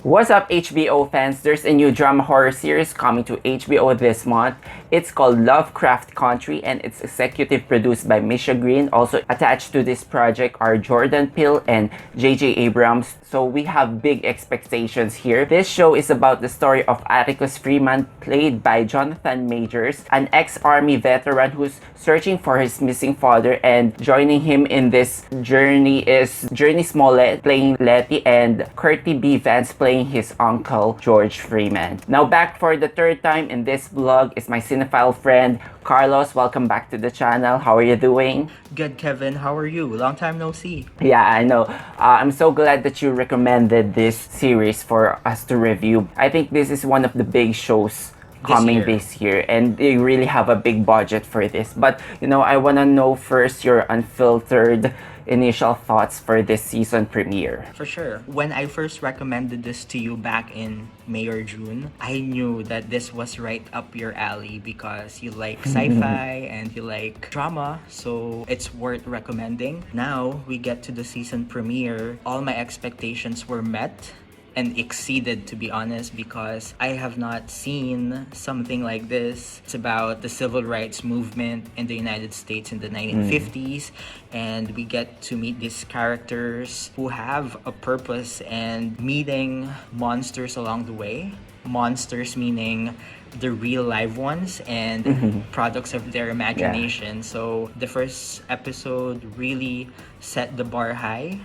What's up, HBO fans? There's a new drama horror series coming to HBO this month. It's called Lovecraft Country and it's executive produced by Misha. Also attached to this project are Peele and J.J. Abrams. So we have big expectations here. This show is about the story of Atticus Freeman, played by Jonathan Majors, an ex-army veteran who's searching for his missing father, and joining him in this journey is Jurnee Smollett playing Letty and Courtney B. Vance playing his uncle George Freeman. Now back for the third time in this vlog is my cinephile friend Carlos. Welcome back to the channel. How are you doing? Good, Kevin. How are you? Long time no see. Yeah, I know. I'm so glad that you recommended this series for us to review. I think this is one of the big shows coming this year, and they really have a big budget for this. But I want to know first your unfiltered initial thoughts for this season premiere. For sure. When I first recommended this to you back in May or June, I knew that this was right up your alley because you like sci-fi and you like drama, so it's worth recommending. Now we get to the season premiere. All my expectations were met and exceeded, to be honest, because I have not seen something like this. It's about the civil rights movement in the United States in the 1950s, and we get to meet these characters who have a purpose and meeting monsters along the way. Monsters meaning the real live ones and products of their imagination. Yeah. So the first episode really set the bar high.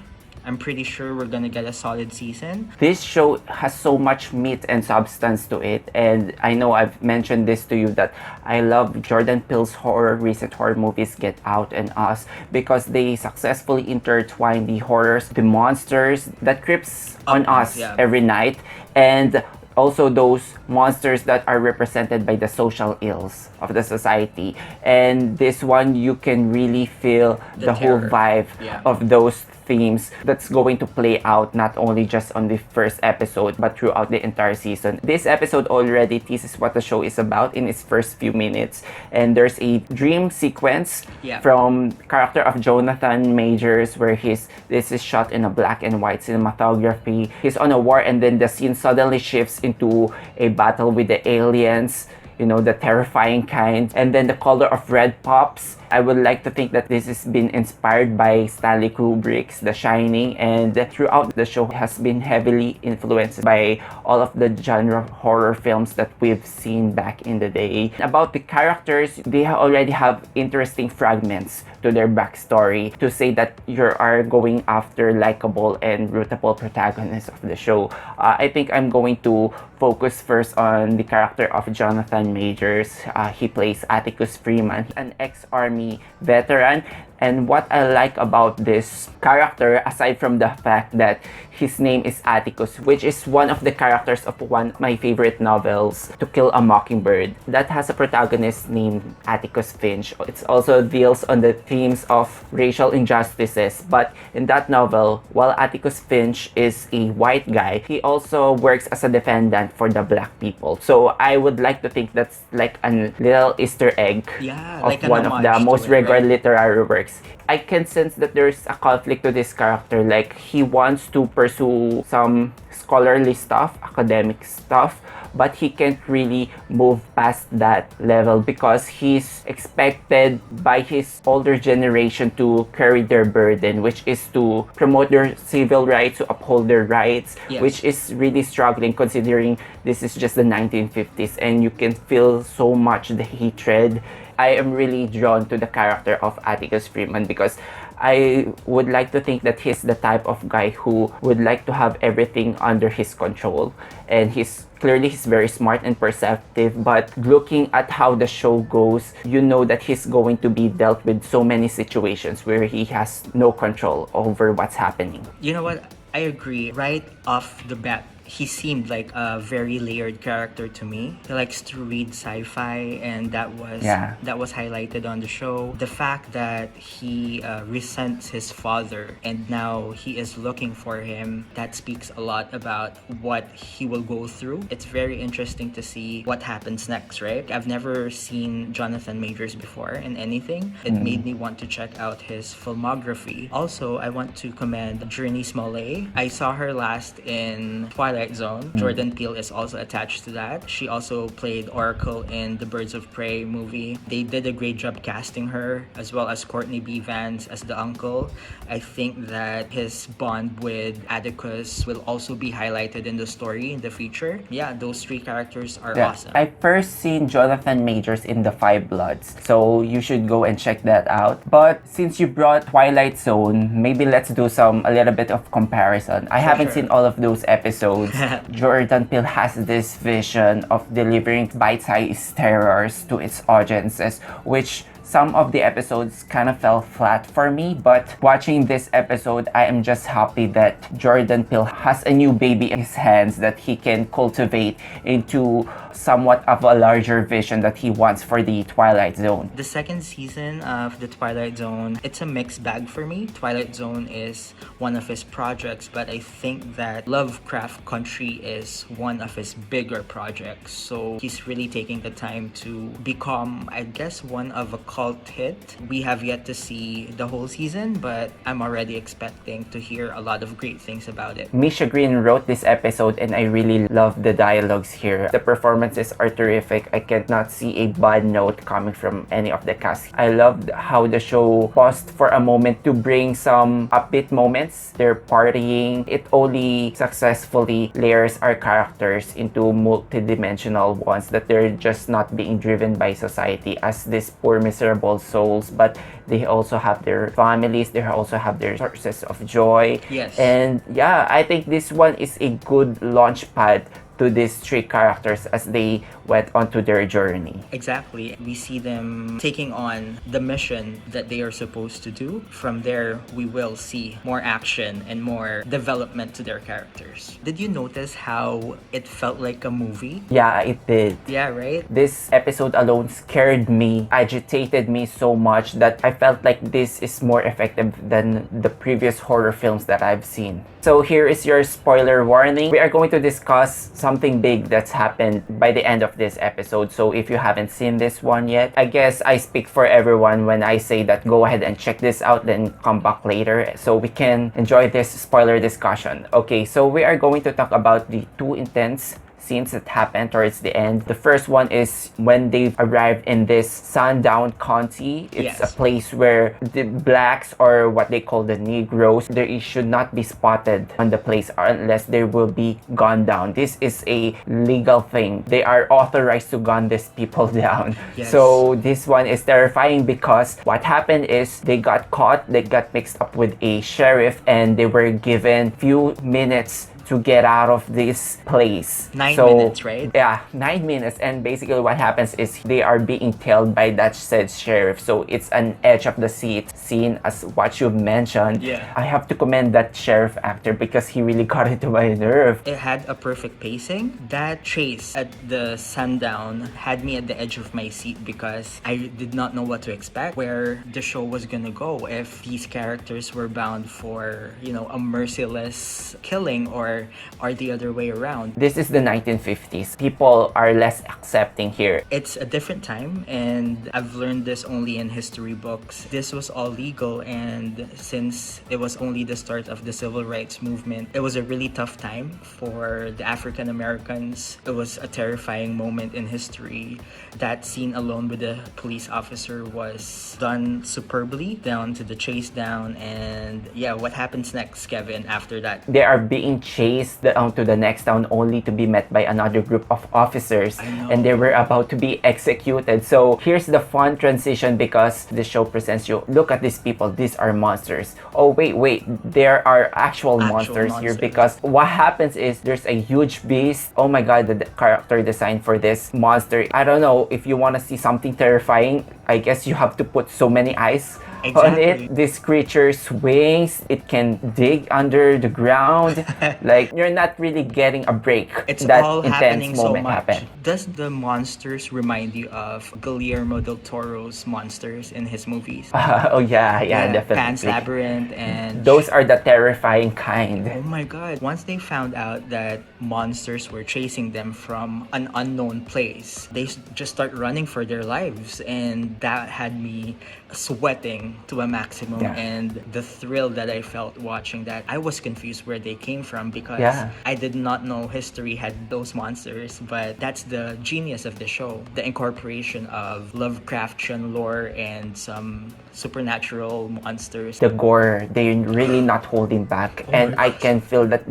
I'm pretty sure we're gonna get a solid season. This show has so much meat and substance to it, and I know I've mentioned this to you that I love Jordan Peele's recent horror movies, Get Out and Us, because they successfully intertwine the horrors, the monsters that creeps on us every night, and also those monsters that are represented by the social ills of the society. And this one, you can really feel the whole vibe of those themes that's going to play out not only just on the first episode but throughout the entire season. This episode already teases what the show is about in its first few minutes, and there's a dream sequence from character of Jonathan Majors where this is shot in a black and white cinematography. He's on a war, and then the scene suddenly shifts into a battle with the aliens, the terrifying kind, and then the color of red pops. I would like to think that this has been inspired by Stanley Kubrick's The Shining, and throughout the show has been heavily influenced by all of the genre horror films that we've seen back in the day. About the characters, they already have interesting fragments to their backstory to say that you are going after likable and rootable protagonists of the show. I think I'm going to focus first on the character of Jonathan Majors. He plays Atticus Freeman, an ex-army veteran. And what I like about this character, aside from the fact that his name is Atticus, which is one of the characters of one of my favorite novels, To Kill a Mockingbird, that has a protagonist named Atticus Finch. It also deals on the themes of racial injustices. But in that novel, while Atticus Finch is a white guy, he also works as a defendant for the black people. So I would like to think that's like a little Easter egg of like one of the most regarded literary works. I can sense that there's a conflict to this character. Like, he wants to pursue some scholarly stuff, academic stuff, but he can't really move past that level because he's expected by his older generation to carry their burden, which is to promote their civil rights, to uphold their rights, which is really struggling considering this is just the 1950s, and you can feel so much the hatred. I am really drawn to the character of Atticus Freeman because I would like to think that he's the type of guy who would like to have everything under his control. And he's very smart and perceptive, but looking at how the show goes, you know that he's going to be dealt with so many situations where he has no control over what's happening. You know what? I agree. Right off the bat, he seemed like a very layered character to me. He likes to read sci-fi, and that was highlighted on the show. The fact that he resents his father and now he is looking for him, that speaks a lot about what he will go through. It's very interesting to see what happens next, right? I've never seen Jonathan Majors before in anything. It made me want to check out his filmography. Also, I want to commend Jurnee Smollett. I saw her last in Twilight Twilight Zone. Jordan Peele is also attached to that. She also played Oracle in the Birds of Prey movie. They did a great job casting her, as well as Courtney B. Vance as the uncle. I think that his bond with Atticus will also be highlighted in the story in the future. Yeah, those three characters are awesome. I first seen Jonathan Majors in The Five Bloods, so you should go and check that out. But since you brought Twilight Zone, maybe let's do a little bit of comparison. I haven't seen all of those episodes. Jordan Peele has this vision of delivering bite-sized terrors to its audiences, which some of the episodes kind of fell flat for me, but watching this episode, I am just happy that Jordan Peele has a new baby in his hands that he can cultivate into somewhat of a larger vision that he wants for the Twilight Zone. The second season of the Twilight Zone, it's a mixed bag for me. Twilight Zone is one of his projects, but I think that Lovecraft Country is one of his bigger projects. So he's really taking the time to become, I guess, one of a cult hit. We have yet to see the whole season, but I'm already expecting to hear a lot of great things about it. Misha Green wrote this episode and I really love the dialogues here. The performances are terrific. I cannot see a bad note coming from any of the cast. I loved how the show paused for a moment to bring some upbeat moments. They're partying. It only successfully layers our characters into multi-dimensional ones, that they're just not being driven by society as these poor miserable souls, but they also have their families, they also have their sources of joy. Yes. And yeah, I think this one is a good launch pad to these three characters as they went onto their journey. Exactly. We see them taking on the mission that they are supposed to do. From there, we will see more action and more development to their characters. Did you notice how it felt like a movie? Yeah, it did. Yeah, right? This episode alone scared me, agitated me so much that I felt like this is more effective than the previous horror films that I've seen. So here is your spoiler warning. We are going to discuss something big that's happened by the end of this episode. So if you haven't seen this one yet, I guess I speak for everyone when I say that go ahead and check this out, then come back later so we can enjoy this spoiler discussion. Okay, so we are going to talk about the two intense scenes that happen towards the end. The first one is when they arrived in this Sundown County. It's a place where the blacks, or what they call the Negroes, they should not be spotted on the place unless they will be gunned down. This is a legal thing. They are authorized to gun these people down. Yes. So this one is terrifying because what happened is they got caught, they got mixed up with a sheriff, and they were given few minutes to get out of this place. 9 minutes, right? Yeah, 9 minutes. And basically what happens is they are being tailed by that said sheriff. So it's an edge of the seat scene, as what you've mentioned. Yeah. I have to commend that sheriff actor because he really got into my nerve. It had a perfect pacing. That chase at the Sundown had me at the edge of my seat because I did not know what to expect, where the show was gonna go, if these characters were bound for, a merciless killing, or are the other way around. This is the 1950s. People are less accepting here. It's a different time, and I've learned this only in history books. This was all legal, and since it was only the start of the civil rights movement, it was a really tough time for the African Americans. It was a terrifying moment in history. That scene alone with the police officer was done superbly, down to the chase down, and yeah, what happens next, Kevin, after that? They are being chased to the next town only to be met by another group of officers, and they were about to be executed. So here's the fun transition because the show presents you, look at these people, these are monsters. Oh wait, there are actual monsters here, because what happens is there's a huge beast. Oh my god, the character design for this monster. I don't know, if you want to see something terrifying, I guess you have to put so many eyes on it. This creature swings, it can dig under the ground. Like, you're not really getting a break. It's that all intense happening so moment much. happened. Does the monsters remind you of Guillermo del Toro's monsters in his movies? Oh yeah, definitely. Pan's Labyrinth and... Those are the terrifying kind. Oh my god. Once they found out that monsters were chasing them from an unknown place, they just start running for their lives, and that had me sweating harrowing to a maximum. Yeah. And the thrill that I felt watching that, I was confused where they came from because Yeah. I did not know history had those monsters. But that's the genius of the show, the incorporation of Lovecraftian lore and some supernatural monsters. The gore, they're really not holding back, Oh and my I gosh. can feel that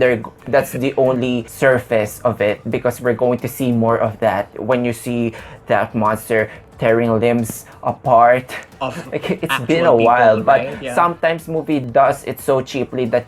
that's the only surface of it, because we're going to see more of that when you see that monster tearing limbs apart. Of Like, it's actual been a while, people, but right? Yeah. sometimes movie does it so cheaply that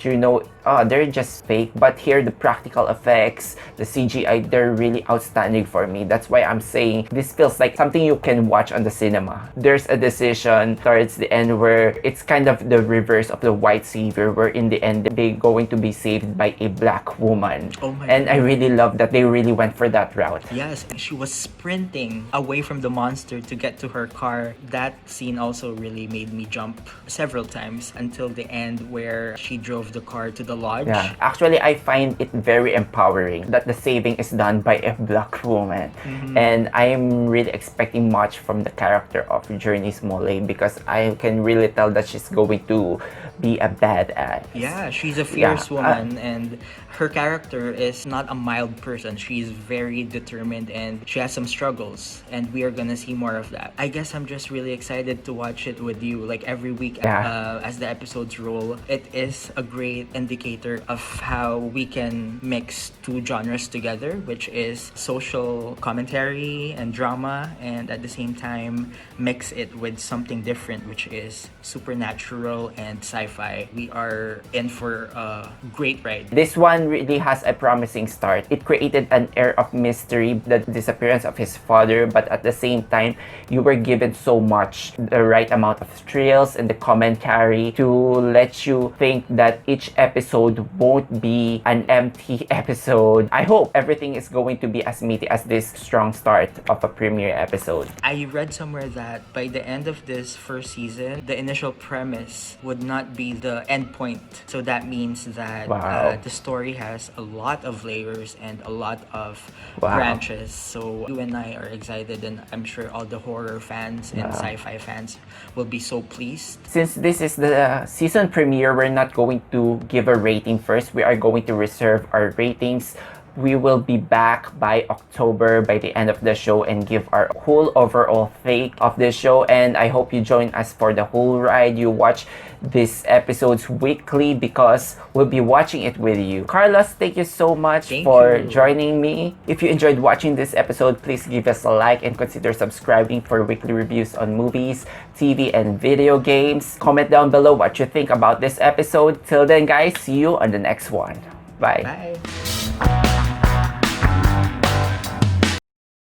they're just fake. But here, the practical effects, the CGI, they're really outstanding for me. That's why I'm saying this feels like something you can watch on the cinema. There's a decision towards the end where it's kind of the reverse of the white savior, where in the end they're going to be saved by a black woman. Oh my And I God. really love that they really went for that route. Yes, she was sprinting away from the monster to get to her car. That scene also really made me jump several times until the end where she drove the car to the lodge. Yeah, actually, I find it very empowering that the saving is done by a black woman. And I'm really expecting much from the character of Jurnee Smollett, because I can really tell that she's going to be a badass. Yeah, she's a fierce Yeah, woman, and her character is not a mild person. She's very determined and she has some struggles, and we are gonna see more of that. I guess I'm just really excited to watch it with you, like every week Yeah. as the episodes roll. It is a great indicator of how we can mix two genres together, which is social commentary and drama, and at the same time mix it with something different, which is supernatural and sci-fi. We are in for a great ride. This one really has a promising start. It created an air of mystery, the disappearance of his father, but at the same time, you were given so much, the right amount of thrills and the commentary to let you think that each episode won't be an empty episode. I hope everything is going to be as meaty as this strong start of a premiere episode. I read somewhere that by the end of this first season, the initial premise would not be the end point. So that means that Wow. the story has a lot of layers and a lot of Wow. branches. So you and I are excited, and I'm sure all the horror fans and sci-fi fans will be so pleased. Since this is the season premiere, we're not going to give a rating first. We are going to reserve our ratings. We will be back by October, by the end of the show, and give our whole overall take of the show. And I hope you join us for the whole ride. You watch these episodes weekly, because we'll be watching it with you. Carlos, thank you so much Thank for you. joining me. If you enjoyed watching this episode, please give us a like and consider subscribing for weekly reviews on movies, TV, and video games. Comment down below what you think about this episode. Till then, guys, see you on the next one. Bye. Bye.